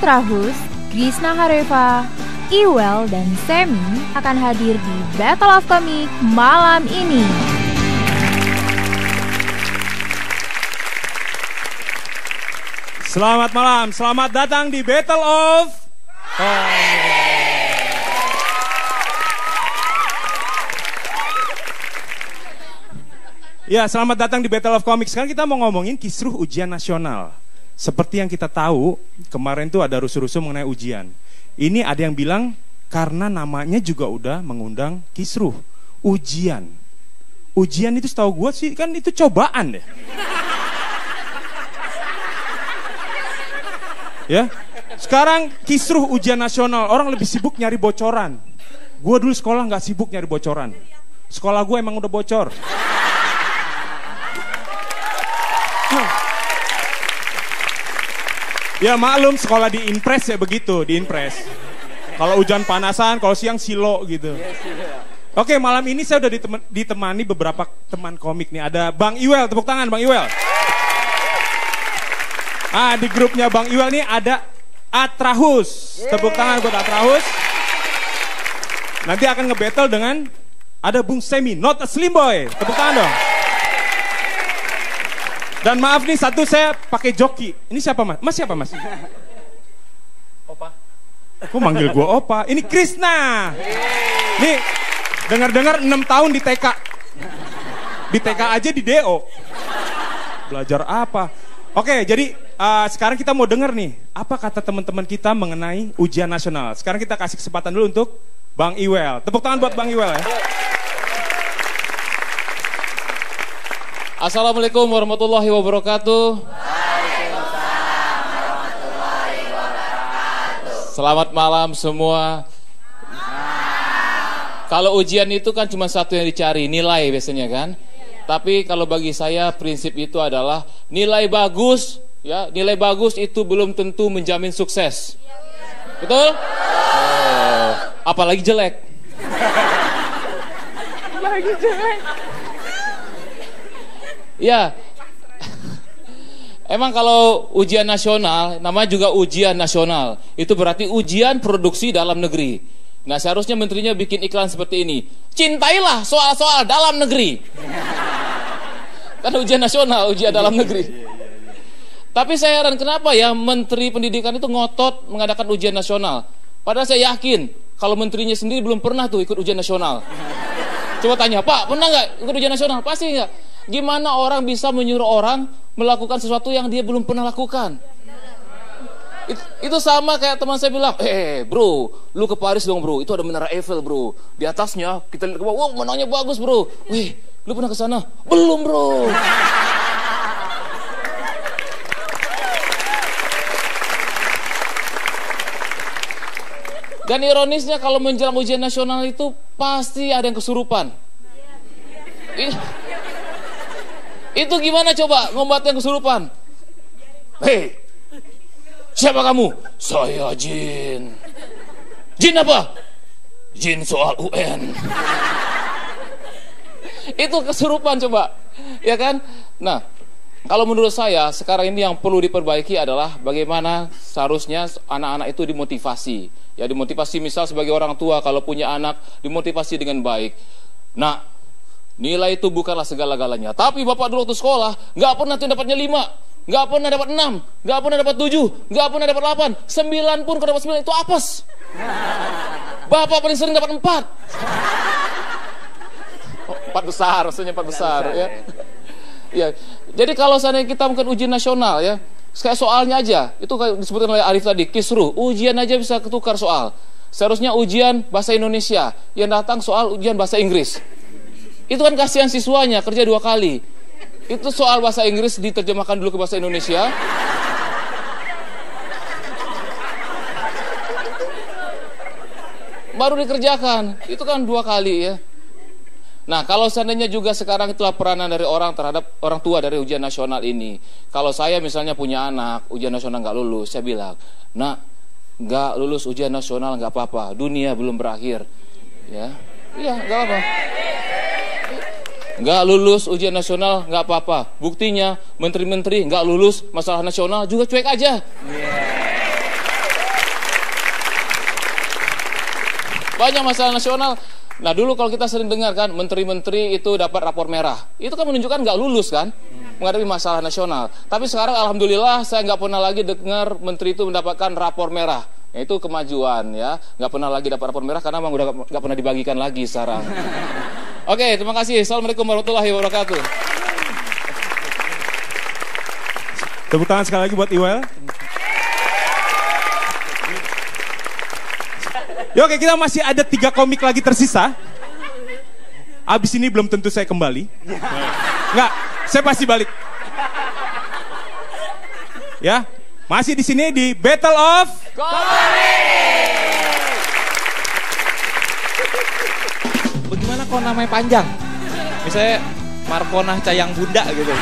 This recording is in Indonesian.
Atrahus, Grisna Hareva, Iwel, dan Semi akan hadir di Battle of Comic malam ini. Selamat malam, selamat datang di Battle of Comic. Ya, selamat datang di Battle of Comics. Sekarang kita mau ngomongin kisruh ujian nasional. Seperti yang kita tahu, kemarin tuh ada rusuh-rusuh mengenai ujian. Ini ada yang bilang karena namanya juga udah mengundang kisruh. Ujian. Ujian itu setahu gue sih kan itu cobaan deh. Ya. Sekarang kisruh ujian nasional, orang lebih sibuk nyari bocoran. Gue dulu sekolah nggak sibuk nyari bocoran. Sekolah gue emang udah bocor. Ya maklum sekolah di Inpres ya begitu, di Inpres. Kalau hujan panasan, kalau siang silo gitu. Oke, malam ini saya udah ditemani beberapa teman komik nih. Ada Bang Iwel, tepuk tangan Bang Iwel. Di grupnya Bang Iwel nih ada Atrahus. Tepuk tangan buat Atrahus. Nanti akan nge-battle dengan ada Bung Semi, not a slim boy. Tepuk tangan dong. Dan maaf nih, satu saya pakai joki. Ini siapa mas? Mas siapa mas? Opa. Kok manggil gua Opa? Ini Krisna. Nih, dengar-dengar 6 tahun di TK. Di TK aja di DO. Belajar apa? Oke, jadi sekarang kita mau dengar nih. Apa kata teman-teman kita mengenai ujian nasional. Sekarang kita kasih kesempatan dulu untuk Bang Iwel. Tepuk tangan buat Bang Iwel ya. Assalamualaikum warahmatullahi wabarakatuh. Selamat malam semua. Kalau ujian itu kan cuma satu yang dicari, nilai biasanya kan. Tapi kalau bagi saya prinsip itu adalah nilai bagus, ya, nilai bagus itu belum tentu menjamin sukses. Betul? Apalagi jelek. Apalagi jelek. Ya, emang kalau ujian nasional, namanya juga ujian nasional. Itu berarti ujian produksi dalam negeri. Nah, seharusnya menterinya bikin iklan seperti ini. Cintailah soal-soal dalam negeri. Kan ujian nasional, ujian dalam negeri. Tapi saya heran kenapa ya Menteri Pendidikan itu ngotot mengadakan ujian nasional. Padahal saya yakin kalau menterinya sendiri belum pernah tuh ikut ujian nasional. Coba tanya, Pak, pernah nggak ikut ujian nasional? Pasti nggak. Gimana orang bisa menyuruh orang melakukan sesuatu yang dia belum pernah lakukan? Itu sama kayak teman saya bilang, bro, lu ke Paris dong bro, itu ada Menara Eiffel bro. Di atasnya kita lihat ke bawah, wow, menaranya bagus bro. Wih, lu pernah ke sana? Belum bro. Dan ironisnya kalau menjelang ujian nasional itu pasti ada yang kesurupan. Itu gimana coba ngombatin kesurupan? Hei, siapa kamu? Saya Jin. Jin apa? Jin soal UN. Itu kesurupan coba, ya kan? Nah, kalau menurut saya sekarang ini yang perlu diperbaiki adalah bagaimana seharusnya anak-anak itu dimotivasi. Ya, dimotivasi misal sebagai orang tua kalau punya anak dimotivasi dengan baik. Nah, nilai itu bukanlah segala-galanya. Tapi bapak dulu waktu sekolah nggak pernah tuh dapatnya 5, nggak pernah dapat 6, nggak pernah dapat 7, nggak pernah dapat 8, 9 pun kalau dapat 9 itu apes. Bapak paling sering dapat 4. 4 besar, maksudnya 4 besar ya. Ya. Jadi kalau seandainya kita mungkin ujian nasional ya, kayak soalnya aja, itu kayak disebutkan oleh Arif tadi, kisruh, ujian aja bisa ketukar soal. Seharusnya ujian bahasa Indonesia, yang datang soal ujian bahasa Inggris. Itu kan kasihan siswanya, kerja 2 kali. Itu soal bahasa Inggris diterjemahkan dulu ke bahasa Indonesia. Baru dikerjakan. Itu kan 2 kali ya. Nah, kalau seandainya juga sekarang itulah peranan dari orang terhadap orang tua dari ujian nasional ini. Kalau saya misalnya punya anak, ujian nasional nggak lulus, saya bilang, nak, nggak lulus ujian nasional nggak apa-apa, dunia belum berakhir. Ya, iya nggak apa-apa. Nggak lulus ujian nasional nggak apa-apa. Buktinya menteri-menteri nggak lulus masalah nasional juga cuek aja. banyak masalah nasional. Nah dulu kalau kita sering dengar kan, menteri-menteri itu dapat rapor merah. Itu kan menunjukkan nggak lulus kan, menghadapi masalah nasional. Tapi sekarang alhamdulillah saya nggak pernah lagi dengar menteri itu mendapatkan rapor merah. Itu kemajuan ya, nggak pernah lagi dapat rapor merah karena memang udah nggak pernah dibagikan lagi sekarang. Oke, terima kasih. Assalamualaikum warahmatullahi wabarakatuh. Tepuk tangan sekali lagi buat Iwel. Ya, oke, kita masih ada 3 komik lagi tersisa. Abis ini belum tentu saya kembali. Enggak, saya pasti balik. Ya, masih di sini di Battle of Comedy. Bagaimana kalau namanya panjang? Misalnya Markonah Cayang Bunda gitu.